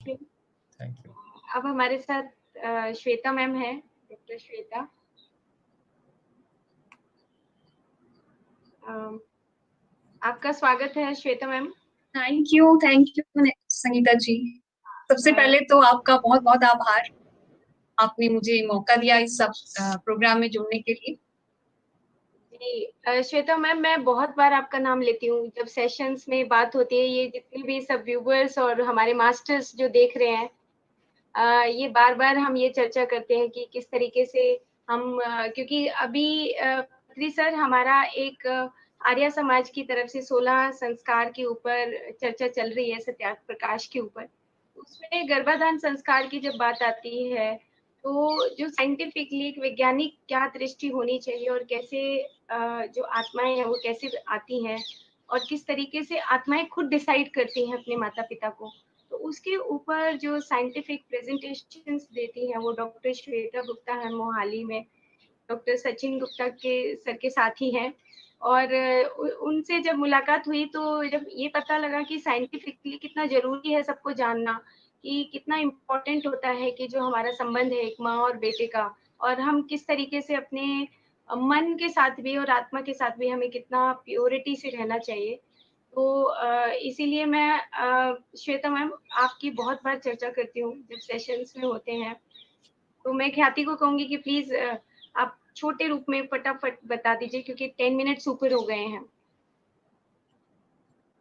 Lakshmi. Thank you. अब हमारे साथ श्वेता मैम है, डॉक्टर श्वेता। आपका स्वागत है Shweta ma'am. Thank you Sangeeta ji. सबसे पहले तो आपका बहुत बहुत आभार, आपने मुझे मौका दिया इस सब प्रोग्राम में जुड़ने के लिए। जी श्वेता मैम, मैं बहुत बार आपका नाम लेती हूँ जब सेशंस में बात होती है। ये जितने भी सब व्यूवर्स और हमारे मास्टर्स जो देख रहे हैं, ये बार बार हम ये चर्चा करते हैं कि किस तरीके से हम क्योंकि अभी पत्री सर हमारा एक आर्य समाज की तरफ से 16 संस्कार के ऊपर चर्चा चल रही है, सत्याग्रह प्रकाश के ऊपर। उसमें गर्भाधान संस्कार की जब बात आती है तो जो साइंटिफिकली एक वैज्ञानिक क्या दृष्टि होनी चाहिए और कैसे जो आत्माएं हैं वो कैसे आती हैं और किस तरीके से आत्माएं खुद डिसाइड करती हैं अपने माता पिता को, तो उसके ऊपर जो साइंटिफिक प्रेजेंटेशंस देती हैं वो डॉक्टर श्वेता गुप्ता है, मोहाली में डॉक्टर सचिन गुप्ता के सर के साथ ही हैं। और उनसे जब मुलाकात हुई तो जब ये पता लगा कि साइंटिफिकली कितना जरूरी है सबको जानना कि कितना इम्पोर्टेंट होता है कि जो हमारा संबंध है एक माँ और बेटे का, और हम किस तरीके से अपने मन के साथ भी और आत्मा के साथ भी हमें कितना प्योरिटी से रहना चाहिए। तो इसीलिए मैं श्वेता मैम आपकी बहुत बार चर्चा करती हूँ जब सेशंस में होते हैं। तो मैं ख्याति को कहूंगी कि प्लीज आप छोटे रूप में फटाफट बता दीजिए क्योंकि 10 मिनट्स ऊपर हो गए हैं।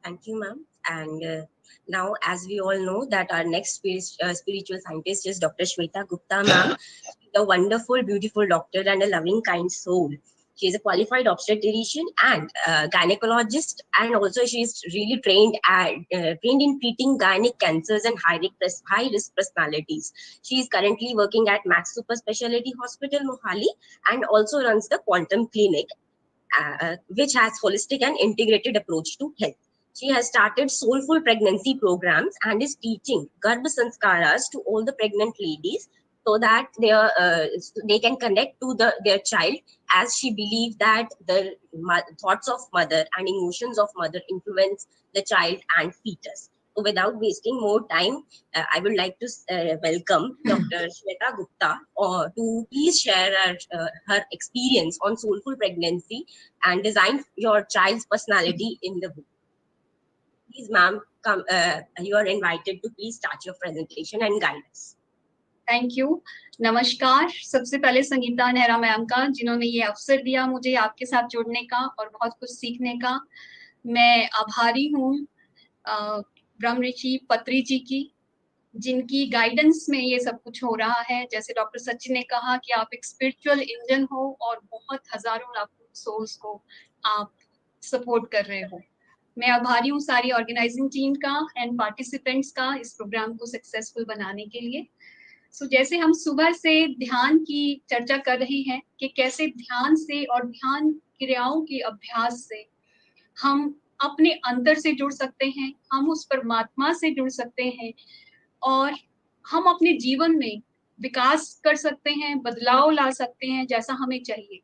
Thank you, ma'am. And now, as we all know, that our next spiritual scientist is Dr. Shweta Gupta, ma'am. She's a wonderful, beautiful doctor and a loving, kind soul. She is a qualified obstetrician and gynecologist, and also she is really trained in treating gynec cancers and high risk personalities. She is currently working at Max Super Specialty Hospital, Mohali, and also runs the Quantum Clinic, which has holistic and integrated approach to health. She has started soulful pregnancy programs and is teaching Garbha Sanskaras to all the pregnant ladies so that they can connect to their child, as she believes that the thoughts of mother and emotions of mother influence the child and fetus. So without wasting more time, I would like to welcome Dr. Shweta Gupta to please share her experience on soulful pregnancy and design your child's personality in the book. Please, ma'am, come. You are invited to please start your presentation and guide us. Thank you. नमस्कार। सबसे पहले Sangeeta Nehra ma'am का, जिन्होंने ये अवसर दिया मुझे आपके साथ जुड़ने का और बहुत कुछ सीखने का। मैं आभारी हूँ ब्रह्म ऋषि पत्री जी की, जिनकी गाइडेंस में ये सब कुछ हो रहा है। जैसे डॉक्टर सचिन ने कहा कि आप एक स्पिरिचुअल इंजन हो और बहुत हजारों लाखों सोल्स को आप सपोर्ट कर रहे हो। मैं आभारी हूँ सारी ऑर्गेनाइजिंग टीम का एंड पार्टिसिपेंट्स का इस प्रोग्राम को सक्सेसफुल बनाने के लिए। जैसे हम सुबह से ध्यान की चर्चा कर रहे हैं कि कैसे ध्यान से और ध्यान क्रियाओं के अभ्यास से हम अपने अंतर से जुड़ सकते हैं, हम उस परमात्मा से जुड़ सकते हैं और हम अपने जीवन में विकास कर सकते हैं, बदलाव ला सकते हैं जैसा हमें चाहिए।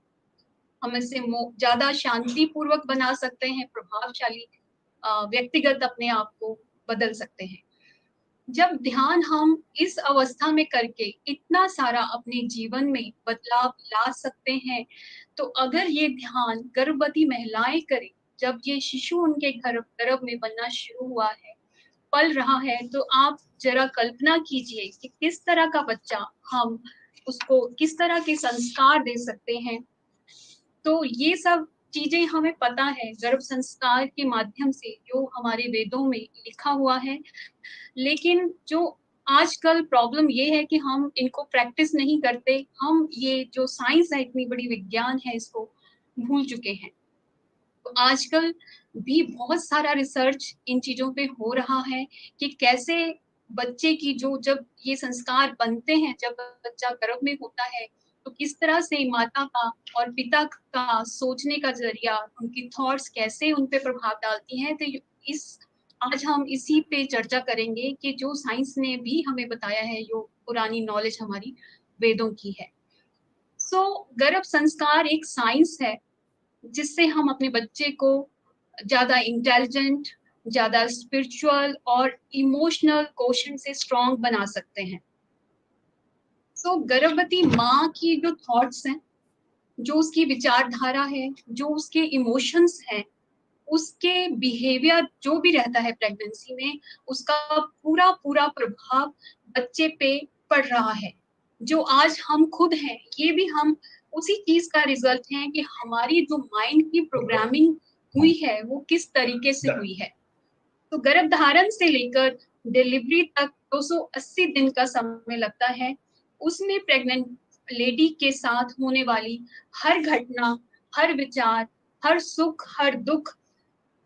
हम इससे ज्यादा शांति पूर्वक बना सकते हैं, प्रभावशाली व्यक्तिगत अपने आप को बदल सकते हैं। जब ध्यान हम इस अवस्था में करके इतना सारा अपने जीवन में बदलाव ला सकते हैं, तो अगर ये ध्यान गर्भवती महिलाएं करें, जब ये शिशु उनके गर्भ में बनना शुरू हुआ है, पल रहा है, तो आप जरा कल्पना कीजिए कि किस तरह का बच्चा हम उसको किस तरह के संस्कार दे सकते हैं। तो ये सब चीजें हमें पता है गर्भ संस्कार के माध्यम से, जो हमारे वेदों में लिखा हुआ है। लेकिन जो आजकल प्रॉब्लम ये है कि हम इनको प्रैक्टिस नहीं करते। हम ये जो साइंस है, इतनी बड़ी विज्ञान है, इसको भूल चुके हैं। तो आजकल भी बहुत सारा रिसर्च इन चीजों पे हो रहा है कि कैसे बच्चे की जब ये संस्कार बनते हैं, जब बच्चा गर्भ में होता है, तो किस तरह से माता का और पिता का सोचने का जरिया, उनकी थॉट्स कैसे उन पे प्रभाव डालती हैं। तो आज हम इसी पे चर्चा करेंगे कि जो साइंस ने भी हमें बताया है, जो पुरानी नॉलेज हमारी वेदों की है। गर्भ संस्कार एक साइंस है जिससे हम अपने बच्चे को ज्यादा इंटेलिजेंट ज्यादा स्पिरिचुअल और इमोशनल क्वेश्चन से स्ट्रॉन्ग बना सकते हैं। तो गर्भवती माँ की जो थॉट्स हैं, जो उसकी विचारधारा है, जो उसके इमोशंस हैं, उसके बिहेवियर जो भी रहता है प्रेगनेंसी में, उसका पूरा पूरा प्रभाव बच्चे पे पड़ रहा है। जो आज हम खुद हैं, ये भी हम उसी चीज का रिजल्ट है कि हमारी जो माइंड की प्रोग्रामिंग हुई है वो किस तरीके से हुई है। तो गर्भधारण से लेकर डिलीवरी तक 280 दिन का समय लगता है। उसमें प्रेग्नेंट लेडी के साथ होने वाली हर घटना, हर विचार, हर सुख, हर दुख,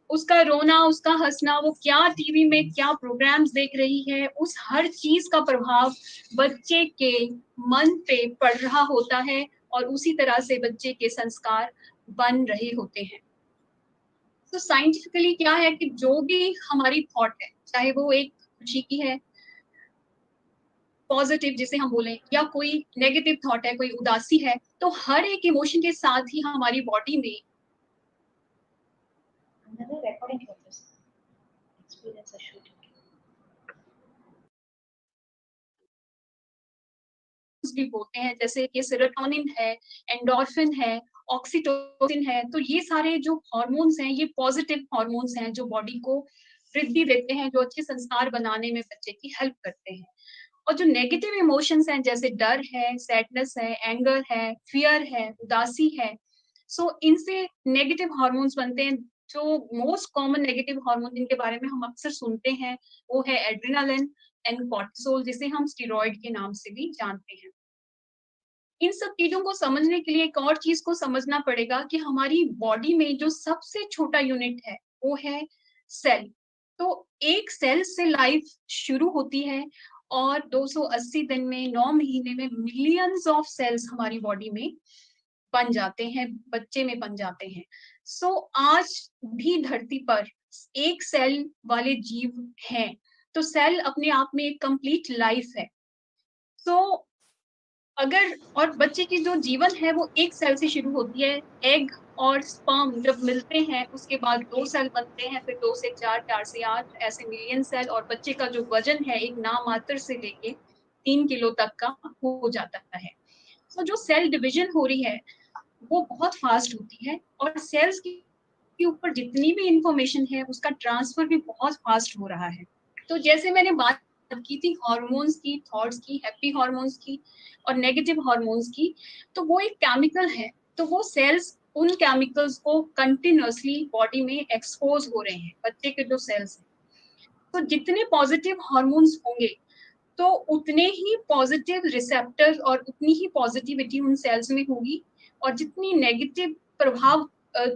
उसका रोना, उसका हंसना, वो क्या टीवी में क्या प्रोग्राम्स देख रही है, उस हर चीज का प्रभाव बच्चे के मन पे पड़ रहा होता है और उसी तरह से बच्चे के संस्कार बन रहे होते हैं। तो साइंटिफिकली क्या है कि जो भी हमारी थॉट है, चाहे वो एक खुशी की है, पॉजिटिव जिसे हम बोलें, या कोई नेगेटिव थॉट है, कोई उदासी है, तो हर एक इमोशन के साथ ही हमारी बॉडी में भी बोलते हैं, जैसे कि सेरोटोनिन है, एंडोर्फिन है, ऑक्सीटोसिन है। तो ये सारे जो हार्मोन्स हैं, ये पॉजिटिव हार्मोन्स हैं जो बॉडी को वृद्धि देते हैं, जो अच्छे संस्कार बनाने में बच्चे की हेल्प करते हैं। और जो नेगेटिव इमोशंस हैं, जैसे डर है, सैडनेस है, एंगर है, फियर है, उदासी है, सो इनसे नेगेटिव हार्मोन्स बनते हैं। जो मोस्ट कॉमन नेगेटिव हार्मोन जिनके बारे में हम अक्सर सुनते हैं, वो है एड्रेनालिन एंड कॉर्टिसोल, जिसे हम स्टेरॉइड के नाम से भी जानते हैं। इन सब चीजों को समझने के लिए एक और चीज को समझना पड़ेगा कि हमारी बॉडी में जो सबसे छोटा यूनिट है वो है सेल। तो एक सेल से लाइफ शुरू होती है और 280 दिन में, 9 महीने में मिलियंस ऑफ सेल्स हमारी बॉडी में बन जाते हैं, बच्चे में बन जाते हैं। सो आज भी धरती पर एक सेल वाले जीव हैं। तो सेल अपने आप में एक कंप्लीट लाइफ है। तो अगर, और बच्चे की जो जीवन है वो एक सेल से शुरू होती है। एग और स्पर्म जब मिलते हैं उसके बाद 2 सेल बनते हैं, फिर 2 से 4, 4 से 8, ऐसे मिलियन सेल। और बच्चे का जो वजन है एक नामात्र से लेके 3 किलो तक का हो जाता है। तो जो सेल डिवीजन हो रही है वो बहुत फास्ट होती है, और सेल्स के ऊपर जितनी भी इंफॉर्मेशन है उसका ट्रांसफर भी बहुत फास्ट हो रहा है। तो जैसे मैंने बात की थी हार्मोन्स की, थॉट्स की, हैप्पी हार्मोन्स की और नेगेटिव हार्मोन्स की, तो वो एक केमिकल है। तो वो सेल्स उन केमिकल्स को कंटिन्यूअसली बॉडी में एक्सपोज हो रहे हैं, बच्चे के जो सेल्स हैं। तो जितने पॉजिटिव हार्मोन्स होंगे तो उतने ही पॉजिटिव रिसेप्टर्स और उतनी ही पॉजिटिविटी उन सेल्स में होगी, और जितनी नेगेटिव प्रभाव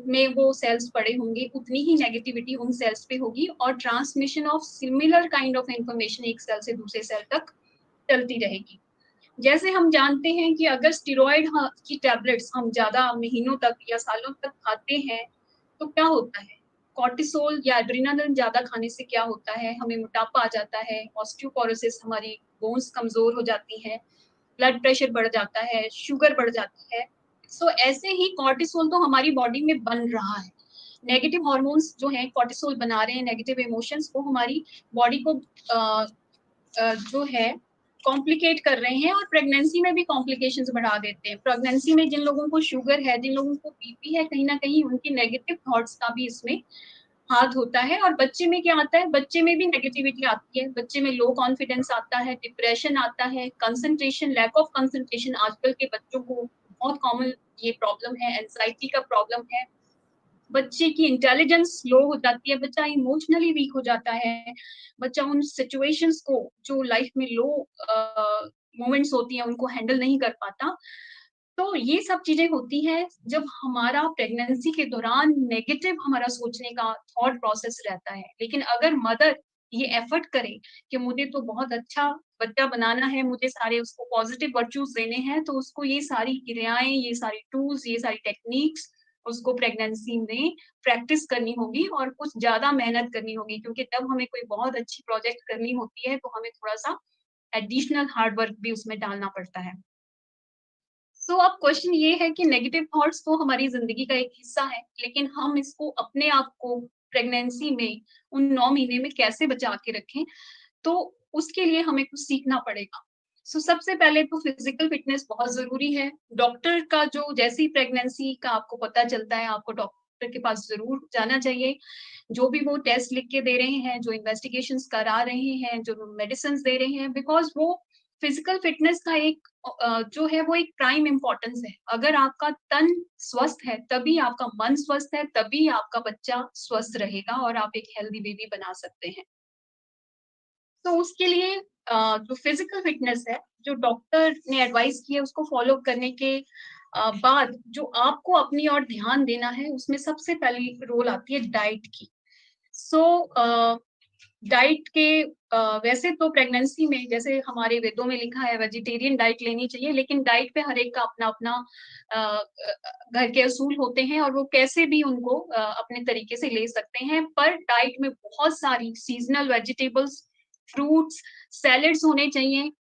में वो सेल्स पड़े होंगे उतनी ही नेगेटिविटी उन सेल्स पे होगी, और transmission of similar kind of information एक सेल से दूसरे सेल तक चलती रहेगी। जैसे हम जानते हैं कि अगर स्टेरॉइड की टैबलेट्स हम ज्यादा महीनों तक या सालों तक खाते हैं तो क्या होता है, कॉर्टिसोल या एड्रेनालिन ज्यादा खाने से क्या होता है, हमें मोटापा आ जाता है, ऑस्टियोपोरोसिस, हमारी बोन्स कमजोर हो जाती है, ब्लड प्रेशर बढ़ जाता है, शुगर बढ़ जाती है। सो ऐसे ही कॉर्टिसोल तो हमारी बॉडी में बन रहा है। नेगेटिव हार्मोन्स जो हैं कॉर्टिसोल बना रहे हैं, नेगेटिव इमोशंस वो हमारी बॉडी को जो है कॉम्प्लिकेट कर रहे हैं, और प्रेगनेंसी में भी कॉम्प्लिकेशंस बढ़ा देते हैं। प्रेगनेंसी में जिन लोगों को शुगर है, जिन लोगों को बीपी है, कहीं ना कहीं उनकी नेगेटिव थॉट्स का भी इसमें हाथ होता है। और बच्चे में क्या आता है, बच्चे में भी नेगेटिविटी आती है, बच्चे में लो कॉन्फिडेंस आता है, डिप्रेशन आता है, कंसंट्रेशन, लैक ऑफ कंसंट्रेशन आजकल के बच्चों को बहुत कॉमन ये प्रॉब्लम है, एंजाइटी का प्रॉब्लम है। बच्चे की इंटेलिजेंस लो हो जाती है, बच्चा इमोशनली वीक हो जाता है, बच्चा उन सिचुएशंस को जो लाइफ में लो मोमेंट्स होती हैं उनको हैंडल नहीं कर पाता। तो ये सब चीजें होती हैं जब हमारा प्रेगनेंसी के दौरान नेगेटिव हमारा सोचने का थॉट प्रोसेस रहता है। लेकिन अगर मदर ये एफर्ट करे कि मुझे तो बहुत अच्छा बच्चा बनाना है, मुझे सारे उसको पॉजिटिव वर्च्यूज देने हैं, तो उसको ये सारी क्रियाएं, ये सारी टूल्स, ये सारी टेक्निक्स उसको प्रेगनेंसी में प्रैक्टिस करनी होगी और कुछ ज्यादा मेहनत करनी होगी। क्योंकि जब हमें कोई बहुत अच्छी प्रोजेक्ट करनी होती है तो हमें थोड़ा सा एडिशनल हार्ड वर्क भी उसमें डालना पड़ता है। तो अब क्वेश्चन ये है कि नेगेटिव थॉट्स तो हमारी जिंदगी का एक हिस्सा है, लेकिन हम इसको अपने आप को प्रेगनेंसी में, उन 9 महीने में कैसे बचा के रखें, तो उसके लिए हमें कुछ सीखना पड़ेगा। सबसे पहले तो फिजिकल फिटनेस बहुत जरूरी है। डॉक्टर का जो जैसी प्रेगनेंसी का आपको पता चलता है, आपको डॉक्टर के पास जरूर जाना चाहिए। जो भी वो टेस्ट लिख के दे रहे हैं, जो इन्वेस्टिगेशंस करा रहे हैं, जो मेडिसिन दे रहे हैं, बिकॉज वो फिजिकल फिटनेस का एक जो है वो एक प्राइम इम्पोर्टेंस है। अगर आपका तन स्वस्थ है तभी आपका मन स्वस्थ है, तभी आपका बच्चा स्वस्थ रहेगा और आप एक हेल्दी बेबी बना सकते हैं। तो उसके लिए जो फिजिकल फिटनेस है, जो डॉक्टर ने एडवाइस की है, उसको फॉलो करने के बाद जो आपको अपनी ओर ध्यान देना है, उसमें सबसे पहली रोल आती है डाइट की। डाइट के वैसे तो प्रेगनेंसी में जैसे हमारे वेदों में लिखा है वेजिटेरियन डाइट लेनी चाहिए, लेकिन डाइट पे हर एक का अपना अपना घर के असूल होते हैं और वो कैसे भी उनको अपने तरीके से ले सकते हैं। पर डाइट में बहुत सारी सीजनल वेजिटेबल्स, फ्रूट्स, सैलेड्स होने चाहिए,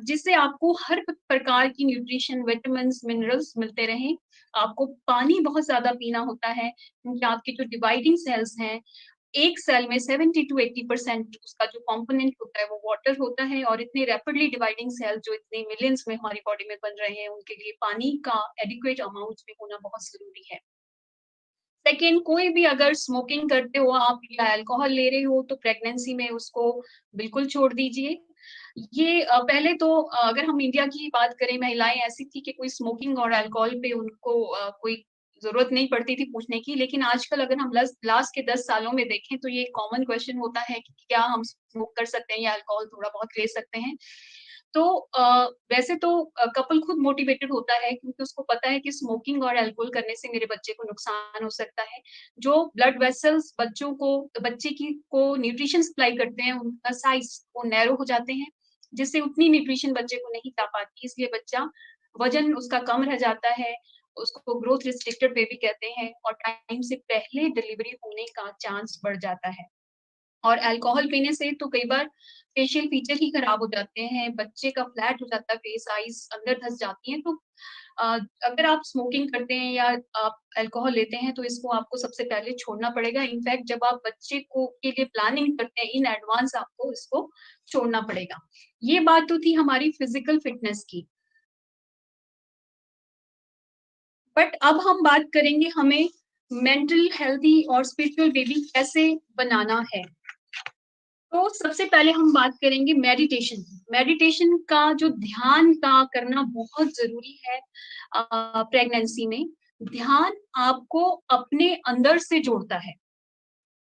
जिससे आपको हर प्रकार की न्यूट्रिशन, विटामिन्स, मिनरल्स मिलते रहें। आपको पानी बहुत ज्यादा पीना होता है, क्योंकि आपके जो डिवाइडिंग सेल्स हैं, एक सेल में 70 to 80% उसका जो कंपोनेंट होता है वो वाटर होता है, और इतने रैपिडली डिवाइडिंग सेल जो इतने मिलियंस में हमारी बॉडी में बन रहे हैं, उनके लिए पानी का एडिक्वेट अमाउंट में होना बहुत जरूरी है। सेकेंड, कोई भी अगर स्मोकिंग करते हो आप या अल्कोहल ले रहे हो, तो प्रेगनेंसी में उसको बिल्कुल छोड़ दीजिए। ये पहले तो अगर हम इंडिया की बात करें, महिलाएं ऐसी थी कि कोई स्मोकिंग और अल्कोहल पे उनको कोई जरूरत नहीं पड़ती थी पूछने की, लेकिन आजकल अगर हम लास्ट के 10 सालों में देखें तो ये कॉमन क्वेश्चन होता है कि क्या हम स्मोक कर सकते हैं या अल्कोहल थोड़ा बहुत ले सकते हैं। तो वैसे तो कपल खुद मोटिवेटेड होता है, क्योंकि उसको पता है कि स्मोकिंग और अल्कोहल करने से मेरे बच्चे को नुकसान हो सकता है। जो ब्लड वेसल्स बच्चे की को न्यूट्रिशन सप्लाई करते हैं, उनका साइज वो नैरो हो जाते हैं, जिससे उतनी न्यूट्रिशन बच्चे को नहीं जा पाती, इसलिए बच्चा वजन उसका कम रह जाता है। उसको ग्रोथ रिस्ट्रिक्टेड बेबी कहते हैं, और टाइम से पहले डिलीवरी होने का चांस बढ़ जाता है। और अल्कोहल पीने से तो कई बार फेशियल फीचर ही खराब हो जाते हैं, बच्चे का फ्लैट हो जाता है, फेस, आईज अंदर धस जाती हैं। तो अगर आप स्मोकिंग करते हैं या आप अल्कोहल लेते हैं, तो इसको आपको सबसे पहले छोड़ना पड़ेगा। इनफैक्ट जब आप बच्चे को के लिए प्लानिंग करते हैं, इन एडवांस आपको इसको छोड़ना पड़ेगा। ये बात तो थी हमारी फिजिकल फिटनेस की। बट अब हम बात करेंगे हमें मेंटल हेल्थी और स्पिरिचुअल बेबी कैसे बनाना है। तो सबसे पहले हम बात करेंगे मेडिटेशन। मेडिटेशन का जो ध्यान का करना बहुत जरूरी है प्रेगनेंसी में। ध्यान आपको अपने अंदर से जोड़ता है,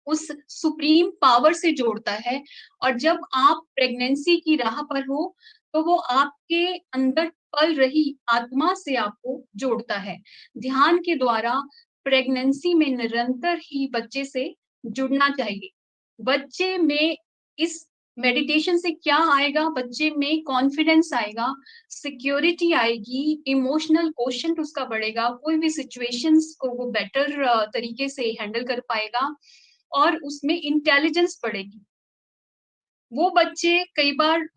उस सुप्रीम पावर से जोड़ता है, और जब आप प्रेगनेंसी की राह पर हो तो वो आपके अंदर पल रही आत्मा से आपको जोड़ता है। ध्यान के द्वारा प्रेगनेंसी में निरंतर ही बच्चे से जुड़ना चाहिए। बच्चे में इस मेडिटेशन से क्या आएगा? बच्चे में कॉन्फिडेंस आएगा, सिक्योरिटी आएगी, इमोशनल कोशेंट उसका बढ़ेगा, कोई भी सिचुएशंस को वो बेटर तरीके से हैंडल कर पाएगा, और उसमें इंटेलिजेंस बढ़ेगी। वो बच्चे कई बार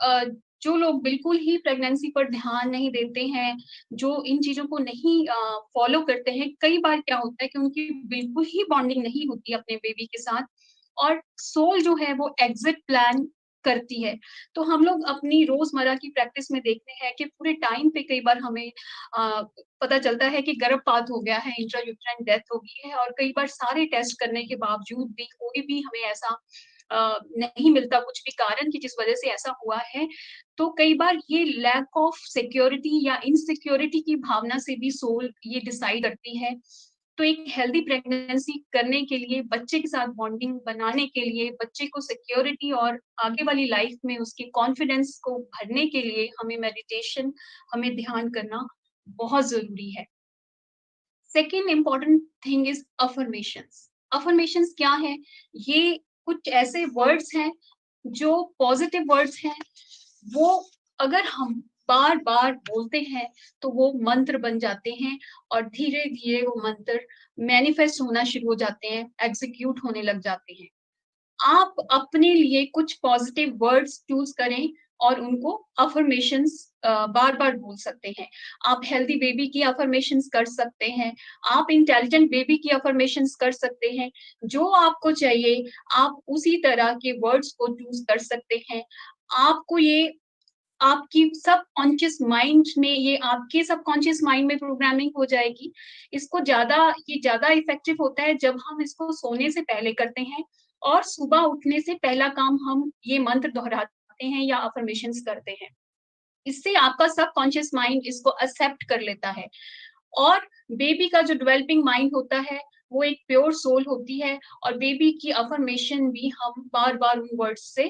जो लोग बिल्कुल ही प्रेगनेंसी पर ध्यान नहीं देते हैं, जो इन चीजों को नहीं फॉलो करते हैं, कई बार क्या होता है कि उनकी बिल्कुल ही बॉन्डिंग नहीं होती अपने बेबी के साथ, और सोल जो है वो एग्जिट प्लान करती है। तो हम लोग अपनी रोजमर्रा की प्रैक्टिस में देखते हैं कि पूरे टाइम पे कई बार हमें पता चलता है कि गर्भपात हो गया है, इंट्रायूटेराइन डेथ हो गई है, और कई बार सारे टेस्ट करने के बावजूद भी कोई भी हमें ऐसा नहीं मिलता, कुछ भी कारण की जिस वजह से ऐसा हुआ है। तो कई बार ये लैक ऑफ सिक्योरिटी या इनसिक्योरिटी की भावना से भी सोल ये डिसाइड करती है। तो एक हेल्दी प्रेगनेंसी करने के लिए, बच्चे के साथ बॉन्डिंग बनाने के लिए, बच्चे को सिक्योरिटी और आगे वाली लाइफ में उसके कॉन्फिडेंस को भरने के लिए हमें मेडिटेशन, हमें ध्यान करना बहुत जरूरी है। Second important thing is affirmations. Affirmations क्या है? ये कुछ ऐसे वर्ड्स हैं जो पॉजिटिव वर्ड्स हैं, वो अगर हम बार बार बोलते हैं तो वो मंत्र बन जाते हैं, और धीरे धीरे वो मंत्र मैनिफेस्ट होना शुरू हो जाते हैं, एग्जीक्यूट होने लग जाते हैं। आप अपने लिए कुछ पॉजिटिव वर्ड्स चूज करें और उनको अफर्मेशंस बार बार बोल सकते हैं। आप हेल्दी बेबी की अफर्मेशंस कर सकते हैं, आप इंटेलिजेंट बेबी की अफर्मेशंस कर सकते हैं। जो आपको चाहिए आप उसी तरह के वर्ड्स को चूज कर सकते हैं। आपको ये आपकी सबकॉन्शियस माइंड में, ये आपके सबकॉन्शियस माइंड में प्रोग्रामिंग हो जाएगी। इसको ये ज्यादा इफेक्टिव होता है जब हम इसको सोने से पहले करते हैं और सुबह उठने से पहला काम हम ये मंत्र दोहराते हैं या अफर्मेशंस करते हैं। इससे आपका सबकॉन्शियस माइंड इसको एक्सेप्ट कर लेता है। और बेबी का जो डेवलपिंग माइंड होता है वो एक प्योर सोल होती है, और बेबी की अफर्मेशन भी हम बार बार उन वर्ड्स से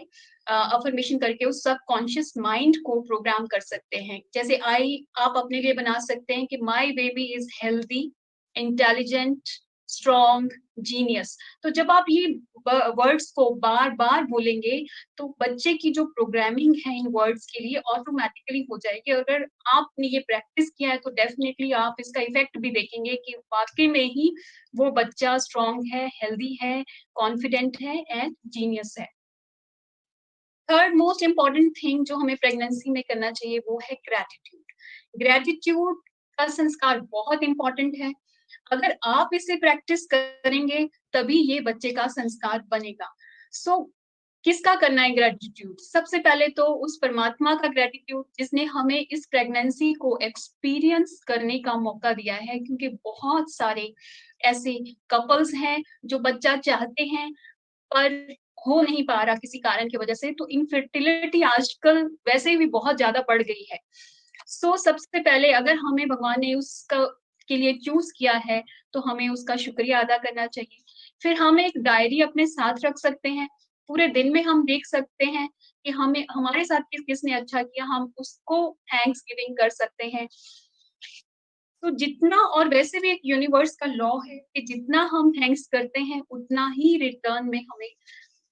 अफर्मेशन करके उस सबकॉन्शियस माइंड को प्रोग्राम कर सकते हैं। जैसे आप अपने लिए बना सकते हैं कि my baby is healthy, intelligent, strong, genius. तो जब आप ये वर्ड्स को बार बार बोलेंगे तो बच्चे की जो प्रोग्रामिंग है इन वर्ड्स के लिए ऑटोमेटिकली हो जाएगी। अगर आपने ये प्रैक्टिस किया है तो डेफिनेटली आप इसका इफेक्ट भी देखेंगे कि वाकई में ही वो बच्चा स्ट्रॉन्ग है, हेल्दी है, कॉन्फिडेंट है एंड जीनियस है। थर्ड मोस्ट इम्पॉर्टेंट थिंग जो हमें प्रेगनेंसी में करना चाहिए वो है ग्रेटिट्यूड। ग्रेटिट्यूड का संस्कार बहुत इंपॉर्टेंट है। अगर आप इसे प्रैक्टिस करेंगे तभी ये बच्चे का संस्कार बनेगा। सो किसका करना है ग्रेटिट्यूड? सबसे पहले तो उस परमात्मा का ग्रेटिट्यूड जिसने हमें इस प्रेगनेंसी को एक्सपीरियंस करने का मौका दिया है, क्योंकि बहुत सारे ऐसे कपल्स हैं जो बच्चा चाहते हैं पर हो नहीं पा रहा किसी कारण की वजह से। तो इनफर्टिलिटी आजकल वैसे भी बहुत ज्यादा बढ़ गई है। सो सबसे पहले अगर हमें भगवान ने उसका के लिए चूज किया है तो हमें उसका शुक्रिया अदा करना चाहिए। फिर हम एक डायरी अपने साथ रख सकते हैं। पूरे दिन में हम देख सकते हैं कि हमें हमारे साथ किसने अच्छा किया, हम उसको थैंक्स गिविंग कर सकते हैं। तो जितना, और वैसे भी एक यूनिवर्स का लॉ है कि जितना हम थैंक्स करते हैं उतना ही रिटर्न में हमें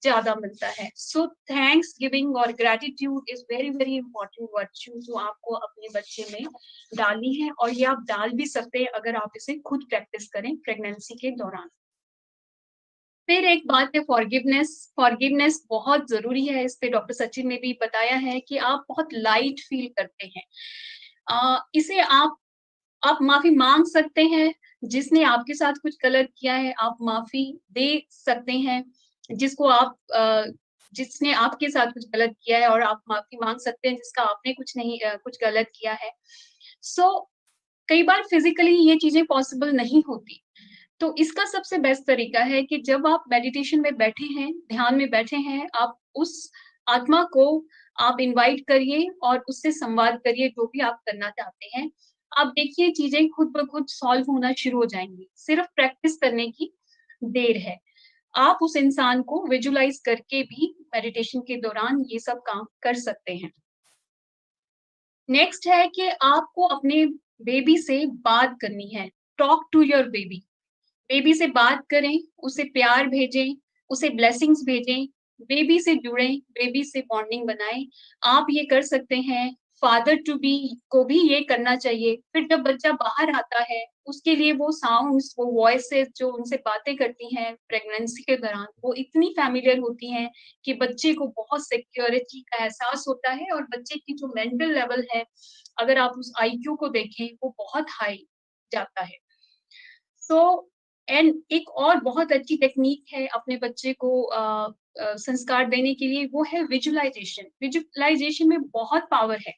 ज्यादा मिलता है। सो थैंक्स गिविंग और gratitude is very very important virtue जो आपको अपने बच्चे में डालनी है, और ये आप डाल भी सकते हैं अगर आप इसे खुद प्रैक्टिस करें प्रेगनेंसी के दौरान। फिर एक बात है फॉरगिवनेस। फॉरगिवनेस बहुत जरूरी है। इस पे डॉक्टर सचिन ने भी बताया है कि आप बहुत लाइट फील करते हैं, इसे आप माफी मांग सकते हैं। जिसने आपके साथ कुछ गलत किया है आप माफी दे सकते हैं। जिसने आपके साथ कुछ गलत किया है और आप माफी मांग सकते हैं जिसका आपने कुछ गलत किया है। सो कई बार फिजिकली ये चीजें पॉसिबल नहीं होती, तो इसका सबसे बेस्ट तरीका है कि जब आप मेडिटेशन में बैठे हैं, ध्यान में बैठे हैं, आप उस आत्मा को आप इनवाइट करिए और उससे संवाद करिए जो भी आप करना चाहते हैं। आप देखिए चीजें खुद ब खुद सॉल्व होना शुरू हो जाएंगी। सिर्फ प्रैक्टिस करने की देर है। आप उस इंसान को विजुलाइज करके भी मेडिटेशन के दौरान ये सब काम कर सकते हैं। नेक्स्ट है कि आपको अपने बेबी से बात करनी है। Talk to your baby. Baby से बात करें, उसे प्यार भेजें, उसे ब्लेसिंग्स भेजें, बेबी से जुड़ें, बेबी से बॉन्डिंग बनाएं। आप ये कर सकते हैं। फादर टू बी को भी ये करना चाहिए। फिर जब बच्चा बाहर आता है उसके लिए वो साउंड्स, वो वॉइसेस जो उनसे बातें करती हैं प्रेगनेंसी के दौरान, वो इतनी फैमिलियर होती हैं कि बच्चे को बहुत सिक्योरिटी का एहसास होता है। और बच्चे की जो मेंटल लेवल है, अगर आप उस IQ को देखें, वो बहुत हाई जाता है। सो एंड एक और बहुत अच्छी टेक्निक है अपने बच्चे को संस्कार देने के लिए, वो है विजुअलाइजेशन। विजुअलाइजेशन में बहुत पावर है।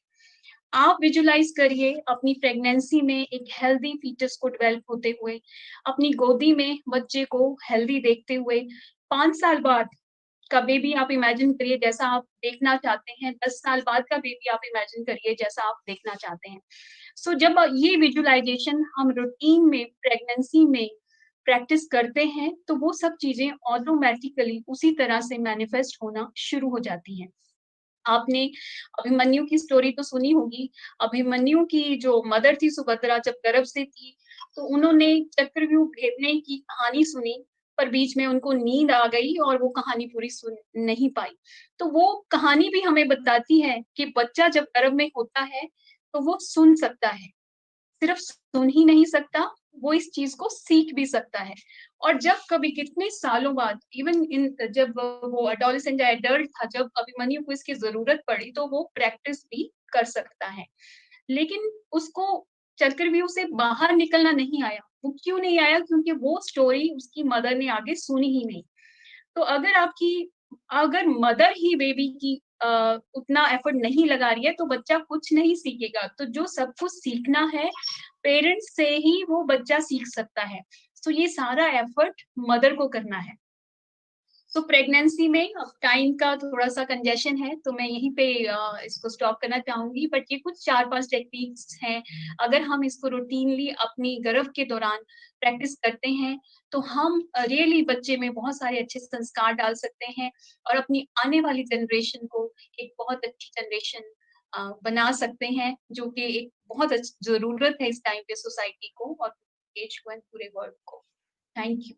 आप विजुअलाइज करिए अपनी प्रेगनेंसी में एक हेल्दी फीटस को डेवलप होते हुए, अपनी गोदी में बच्चे को हेल्दी देखते हुए। 5 साल बाद का बेबी आप इमेजिन करिए जैसा आप देखना चाहते हैं। 10 साल बाद का बेबी आप इमेजिन करिए जैसा आप देखना चाहते हैं। सो जब ये विजुअलाइजेशन हम रूटीन में प्रेगनेंसी में प्रैक्टिस करते हैं तो वो सब चीजें ऑटोमेटिकली उसी तरह से मैनिफेस्ट होना शुरू हो जाती हैं। आपने अभिमन्यु की स्टोरी तो सुनी होगी। अभिमन्यु की जो मदर थी सुभद्रा, जब गर्भ से थी तो उन्होंने चक्रव्यूह भेदने की कहानी सुनी, पर बीच में उनको नींद आ गई और वो कहानी पूरी सुन नहीं पाई। तो वो कहानी भी हमें बताती है कि बच्चा जब गर्भ में होता है तो वो सुन सकता है। सिर्फ सुन ही नहीं सकता, वो इस चीज को सीख भी सकता है। और जब कभी कितने सालों बाद, इवन इन जब वो एडोलेसेंट या एडल्ट था, जब अभिमन्यु को इसकी जरूरत पड़ी तो वो प्रैक्टिस भी कर सकता है। लेकिन उसको चक्रव्यूह से बाहर निकलना नहीं आया। वो क्यों नहीं आया? क्योंकि वो स्टोरी उसकी मदर ने आगे सुनी ही नहीं। तो अगर मदर ही बेबी की उतना एफर्ट नहीं लगा रही है तो बच्चा कुछ नहीं सीखेगा। तो जो सब कुछ सीखना है पेरेंट्स से ही वो बच्चा सीख सकता है। तो ये सारा एफर्ट मदर को करना है। तो प्रेगनेंसी में टाइम का थोड़ा सा कंजेशन है, तो मैं यहीं पे इसको स्टॉप करना चाहूंगी। बट ये कुछ 4-5 टेक्निक्स हैं, अगर हम इसको रूटीनली अपनी गर्भ के दौरान प्रैक्टिस करते हैं तो हम रियली बच्चे में बहुत सारे अच्छे संस्कार डाल सकते हैं और अपनी आने वाली जनरेशन को एक बहुत अच्छी जनरेशन बना सकते हैं, जो कि एक बहुत जरूरत है इस टाइम पे सोसाइटी को और एज को एंड पूरे वर्ल्ड को। Thank you.